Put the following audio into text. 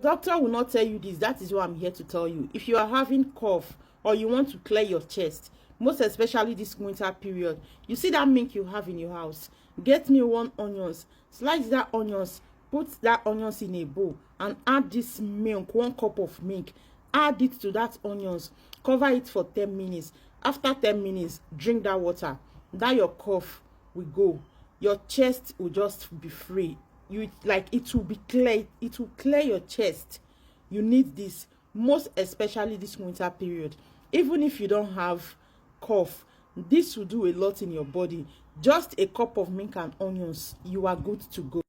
Doctor will not tell you this. That is what I'm here to tell you. If you are having cough or you want to clear your chest, most especially this winter period, you see that milk you have in your house, get me 1 onions, slice that onions, put that onions in a bowl and add this milk, 1 cup of milk, add it to that onions, cover it for 10 minutes. After 10 minutes, drink that water. That your cough will go. Your chest will just be free. It will be clear. It will clear your chest. You need this, most especially this winter period. Even if you don't have cough, this will do a lot in your body. Just a cup of milk and onions, you are good to go.